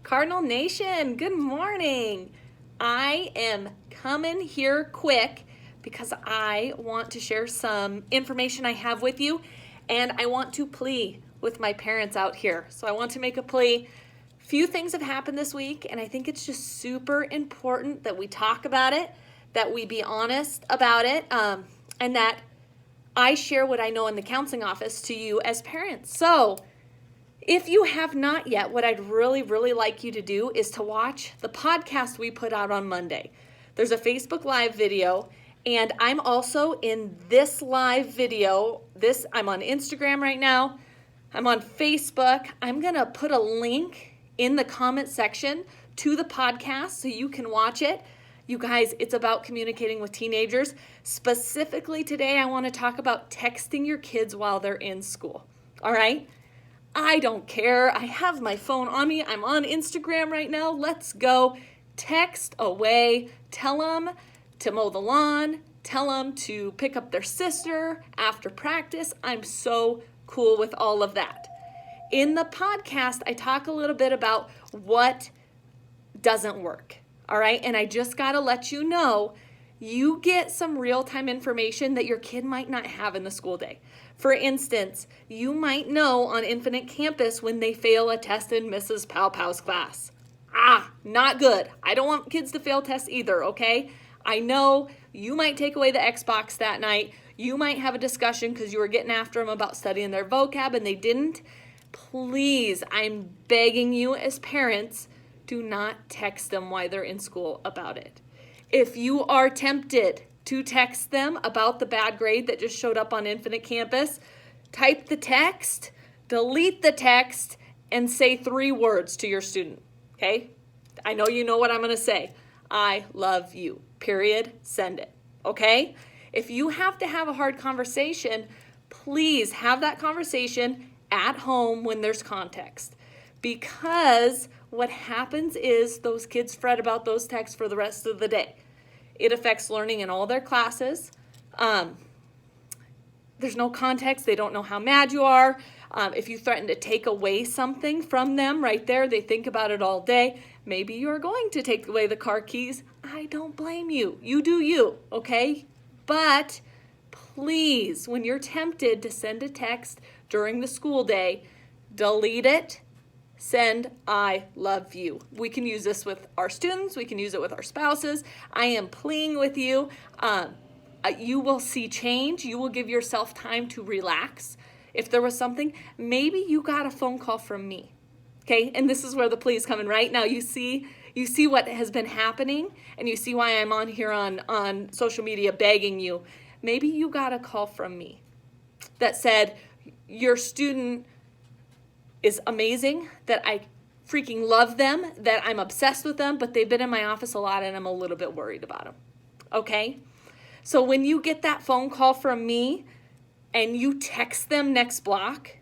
Cardinal Nation, good morning. I am coming here quick because I want to share some information I have with you, and I want to plea with my parents out here. So I want to make a plea. Few things have happened this week, and I think it's just super important that we talk about it, that we be honest about it, and that I share what I know in the counseling office to you as parents. So if you have not yet, what I'd really like you to do is to watch the podcast we put out on Monday. There's a Facebook Live video, and I'm also in this live video. I'm on Instagram right now. I'm on Facebook. I'm going to put a link in the comment section to the podcast so you can watch it. You guys, it's about communicating with teenagers. Specifically today, I want to talk about texting your kids while they're in school. All right? I don't care. I have my phone on me. I'm on Instagram right now. Let's go. Text away. Tell them to mow the lawn. Tell them to pick up their sister after practice. I'm so cool with all of that. In the podcast, I talk a little bit about what doesn't work. All right? And I just got to let you know, you get some real-time information that your kid might not have in the school day. For instance, you might know on Infinite Campus when they fail a test in Mrs. Pow's class. Not good. I don't want kids to fail tests either, okay? I know you might take away the Xbox that night. You might have a discussion because you were getting after them about studying their vocab and they didn't. Please, I'm begging you as parents, do not text them while they're in school about it. If you are tempted to text them about the bad grade that just showed up on Infinite Campus, type the text, delete the text, and say 3 words to your student, okay? I know you know what I'm going to say. I love you, period, send it, okay? If you have to have a hard conversation, please have that conversation at home when there's context. Because what happens is those kids fret about those texts for the rest of the day. It affects learning in all their classes. There's no context. They don't know how mad you are. If you threaten to take away something from them right there, they think about it all day. Maybe you're going to take away the car keys. I don't blame you. You do you, okay? But please, when you're tempted to send a text during the school day, delete it. Send, I love you. We can use this with our students. We can use it with our spouses. I am pleading with you. You will see change. You will give yourself time to relax. If there was something, maybe you got a phone call from me. Okay, and this is where the plea is coming right now. You see what has been happening, and you see why I'm on here on social media begging you. Maybe you got a call from me that said, your student is amazing, that I freaking love them, that I'm obsessed with them, but they've been in my office a lot and I'm a little bit worried about them. Okay? So when you get that phone call from me and you text them next block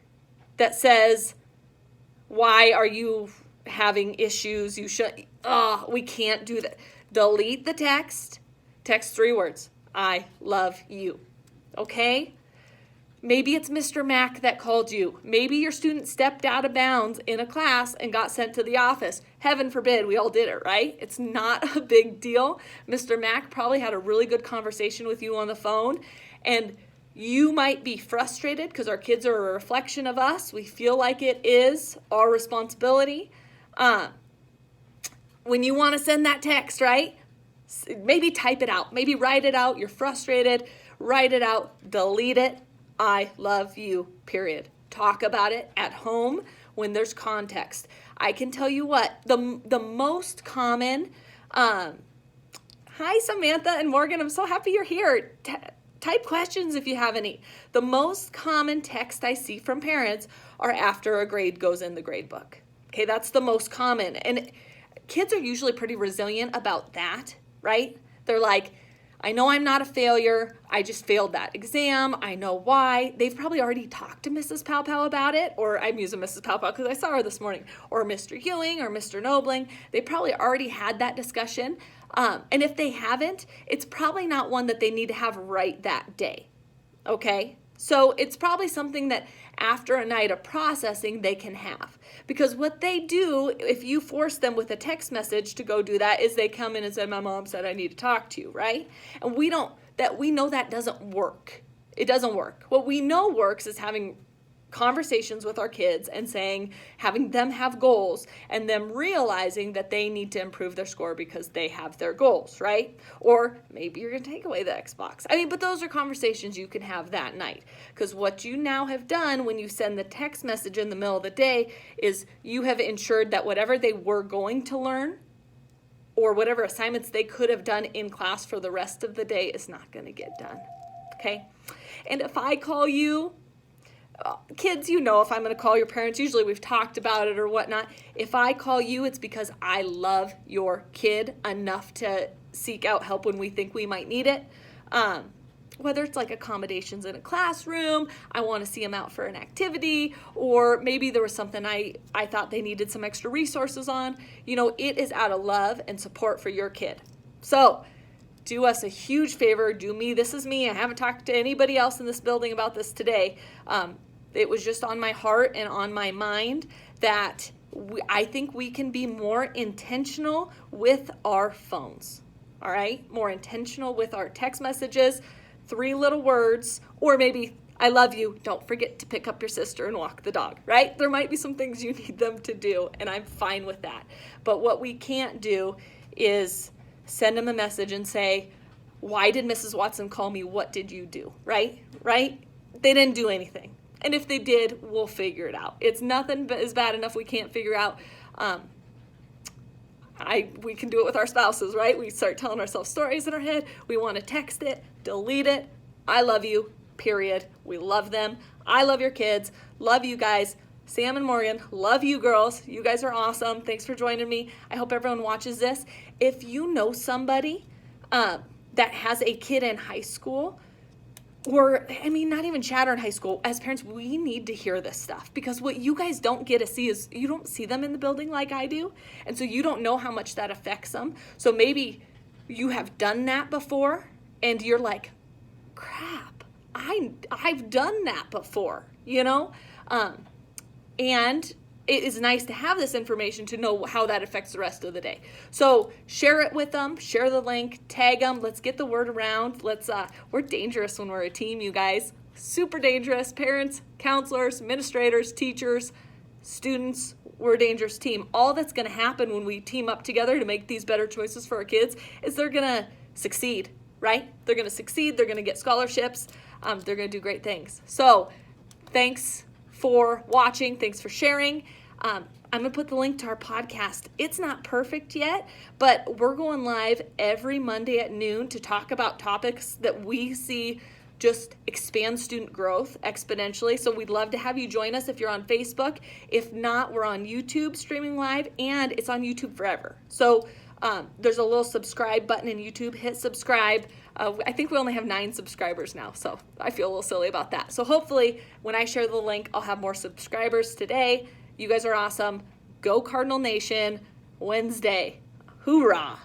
that says, why are you having issues? We can't do that. Delete the text. Text 3 words. I love you. Okay? Maybe it's Mr. Mack that called you. Maybe your student stepped out of bounds in a class and got sent to the office. Heaven forbid, we all did it, right? It's not a big deal. Mr. Mack probably had a really good conversation with you on the phone, and you might be frustrated because our kids are a reflection of us. We feel like it is our responsibility. When you want to send that text, right? Maybe type it out. Maybe write it out. You're frustrated. Write it out. Delete it. I love you, period. Talk about it at home when there's context. I can tell you what, the most common, hi Samantha and Morgan, I'm so happy you're here. Type questions if you have any. The most common text I see from parents are after a grade goes in the grade book. Okay, that's the most common. And kids are usually pretty resilient about that, right? They're like, I know I'm not a failure. I just failed that exam. I know why. They've probably already talked to Mrs. Powell about it, or I'm using Mrs. Powell because I saw her this morning, or Mr. Ewing or Mr. Nobling. They probably already had that discussion. And if they haven't, it's probably not one that they need to have right that day. Okay? So it's probably something that after a night of processing they can have. Because what they do, if you force them with a text message to go do that, is they come in and say, my mom said I need to talk to you, right? And we know that doesn't work. It doesn't work. What we know works is having conversations with our kids and having them have goals and them realizing that they need to improve their score because they have their goals, right? Or maybe you're going to take away the Xbox. But those are conversations you can have that night, because what you now have done when you send the text message in the middle of the day is you have ensured that whatever they were going to learn or whatever assignments they could have done in class for the rest of the day is not going to get done, okay? And if I call you, kids, if I'm going to call your parents, usually we've talked about it or whatnot. If I call you, it's because I love your kid enough to seek out help when we think we might need it. Whether it's like accommodations in a classroom, I want to see them out for an activity, or maybe there was something I thought they needed some extra resources on. It is out of love and support for your kid. So do us a huge favor. Do me. This is me. I haven't talked to anybody else in this building about this today. It was just on my heart and on my mind that I think we can be more intentional with our phones. All right? More intentional with our text messages, 3 little words, or maybe I love you. Don't forget to pick up your sister and walk the dog, right? There might be some things you need them to do, and I'm fine with that. But what we can't do is send them a message and say, why did Mrs. Watson call me? What did you do? Right? They didn't do anything. And if they did, we'll figure it out. It's nothing is bad enough we can't figure out. We can do it with our spouses, right? We start telling ourselves stories in our head. We want to text it, delete it. I love you, period. We love them. I love your kids. Love you guys. Sam and Morgan, love you girls. You guys are awesome. Thanks for joining me. I hope everyone watches this. If you know somebody that has a kid in high school, or, not even Chatter in high school, as parents, we need to hear this stuff, because what you guys don't get to see is you don't see them in the building like I do, and so you don't know how much that affects them. So maybe you have done that before, and you're like, crap, I've done that before, and it is nice to have this information to know how that affects the rest of the day. So share it with them, share the link, tag them. Let's get the word around. We're dangerous when we're a team, you guys. Super dangerous. Parents, counselors, administrators, teachers, students, we're a dangerous team. All that's going to happen when we team up together to make these better choices for our kids is they're going to succeed, right? They're going to succeed. They're going to get scholarships. They're going to do great things. So thanks for watching. Thanks for sharing. I'm going to put the link to our podcast. It's not perfect yet, but we're going live every Monday at noon to talk about topics that we see just expand student growth exponentially. So we'd love to have you join us if you're on Facebook. If not, we're on YouTube streaming live, and it's on YouTube forever. So there's a little subscribe button in YouTube. Hit subscribe. I think we only have 9 subscribers now, so I feel a little silly about that. So hopefully when I share the link, I'll have more subscribers today. You guys are awesome. Go Cardinal Nation. Wednesday. Hoorah.